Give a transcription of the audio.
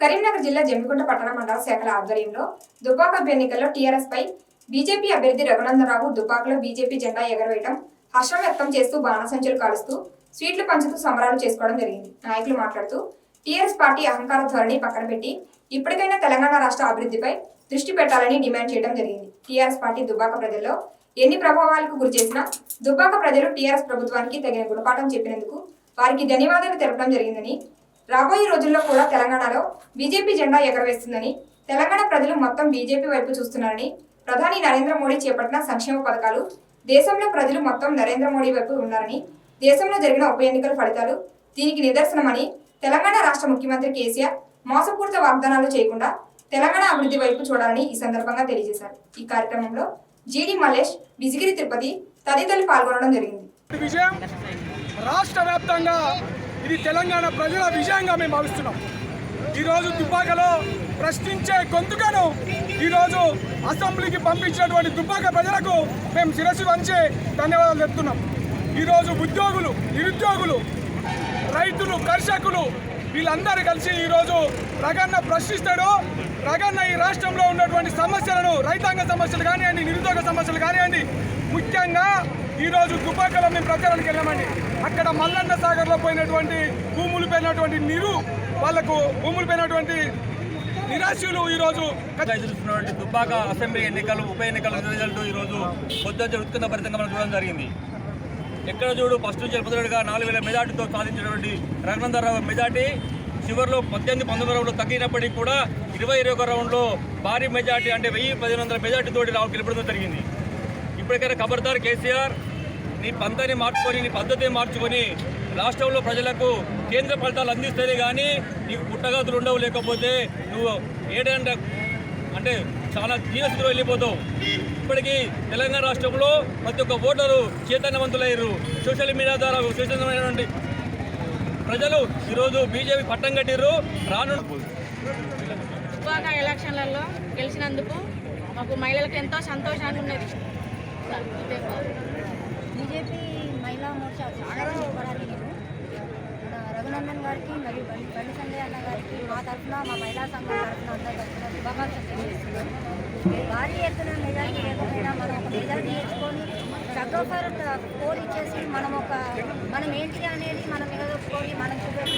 కరీంనగర్ జిల్లా జమ్మికుంట పట్టణ మండల శాఖల ఆధ్వర్యంలో దుబ్బాక ఎన్నికల్లో టీఆర్ఎస్ పై బీజేపీ అభ్యర్థి రఘునందరావు దుబ్బాకలో బీజేపీ జెండా ఎగరవేయడం హర్షం వ్యక్తం చేస్తూ బాణసంచులు కాలుస్తూ స్వీట్లు పంచుతూ సంబరాలు చేసుకోవడం జరిగింది. నాయకులు మాట్లాడుతూ టీఆర్ఎస్ పార్టీ అహంకార ధోరణి పక్కన పెట్టి ఇప్పటికైనా తెలంగాణ రాష్ట్ర అభివృద్ధిపై దృష్టి పెట్టాలని డిమాండ్ చేయడం జరిగింది. టీఆర్ఎస్ పార్టీ దుబ్బాక ప్రజల్లో ఎన్ని ప్రభావాలకు గురి చేసినా దుబ్బాక ప్రజలు టీఆర్ఎస్ ప్రభుత్వానికి తగిన గుణపాఠం చెప్పినందుకు వారికి ధన్యవాదాలు తెలపడం జరిగిందని, రాబోయే రోజుల్లో కూడా తెలంగాణలో బీజేపీ జెండా ఎగరవేస్తుందని, తెలంగాణ ప్రజలు మొత్తం బీజేపీ వైపు చూస్తున్నారని, ప్రధాని నరేంద్ర మోడీ చేపట్టిన సంక్షేమ పథకాలు దేశంలో ప్రజలు మొత్తం నరేంద్ర మోడీ వైపు ఉన్నారని, దేశంలో జరిగిన ఉప ఎన్నికల ఫలితాలు దీనికి నిదర్శనమని, తెలంగాణ రాష్ట్ర ముఖ్యమంత్రి కేసీఆర్ మోసపూరిత వాగ్దానాలు చేయకుండా తెలంగాణ అభివృద్ధి వైపు చూడాలని ఈ సందర్భంగా తెలియజేశారు. ఈ కార్యక్రమంలో జీడి మల్లేష్, బిజిగిరి తిరుపతి తదితరులు పాల్గొనడం జరిగింది. రాష్ట్ర వ్యాప్తంగా ఇది తెలంగాణ ప్రజల విజయంగా మేము భావిస్తున్నాం. ఈరోజు దుబ్బాకలో ప్రశ్నించే గొంతుకను ఈరోజు అసెంబ్లీకి పంపించినటువంటి దుబ్బాక ప్రజలకు మేము శిరస్సు వంచి ధన్యవాదాలు చెప్తున్నాం. ఈరోజు ఉద్యోగులు, నిరుద్యోగులు, రైతులు, కర్షకులు వీళ్ళందరూ కలిసి ఈరోజు రగన్న ప్రశ్నిస్తాడు. రగన్న ఈ రాష్ట్రంలో ఉన్నటువంటి సమస్యలను, రైతాంగ సమస్యలు కానివ్వండి, నిరుద్యోగ సమస్యలు కానివ్వండి, ముఖ్యంగా ఈరోజు దుబ్బాకలో మేము ప్రచారానికి వెళ్ళామండి. అక్కడ మల్లన్న సాగర్లో పోయినటువంటి భూములు పోయినటువంటి వాళ్లకు భూములు పోయినటువంటి నిరాశులు ఈరోజు చూస్తున్నటువంటి దుబ్బాక అసెంబ్లీ ఎన్నికలు, ఉప ఎన్నికల రిజల్ట్ ఈరోజు పొద్దున్న ఉత్కంఠభరితంగా మనం చూడడం జరిగింది. ఎక్కడ చూడు ఫస్ట్ నుంచి మొదలుగా 4000 మెజార్టీతో సాధించినటువంటి రఘునందరావు మెజార్టీ చివరిలో 18-19 రౌండ్లు తగ్గినప్పటికీ కూడా 20-21 రౌండ్లో భారీ మెజార్టీ అంటే 1000-1100 మెజార్టీతో రావు గెలపడం జరిగింది. ఇప్పటికైనా ఖబర్దార్ కేసీఆర్, నీ పంతాన్ని మార్చుకొని, నీ పద్ధతిని మార్చుకొని రాష్ట్రంలో ప్రజలకు కేంద్ర ఫలితాలు అందిస్తేనే కానీ నీకు పుట్టగతులు ఉండవు. లేకపోతే నువ్వు ఏడంటే అంటే చాలా దీనస్థితిలో వెళ్ళిపోతావు. ఇప్పటికీ తెలంగాణ రాష్ట్రంలో ప్రతి ఒక్క ఓటరు చైతన్యవంతులయ్యారు. సోషల్ మీడియా ద్వారా చైతన్యమైనటువంటి ప్రజలు ఈరోజు బీజేపీ పట్టం కట్టిర్రు. దుబ్బాక ఎలక్షన్లలో గెలిచినందుకు మాకు మహిళలకు ఎంతో సంతోషంగా ఉన్నది. బీజేపీ మహిళా మోర్చా రఘునందన్ గారికి మరియు బండి సంజయ్ అన్న గారికి మా తరఫున, మా మహిళా సంఘం తరఫున అందరి తరఫున శుభాకాంక్షలు తెలియజేస్తున్నాం. భారీ ఎత్తున మెజారిటీ లేకపోయినా మనం ఒక మెజారిటీ నేర్చుకొని చక్కఫర్ పోల్ ఇచ్చేసి మనం ఏంటి అనేది మనం నిలదొక్కుకొని మనం చూపెట్టిన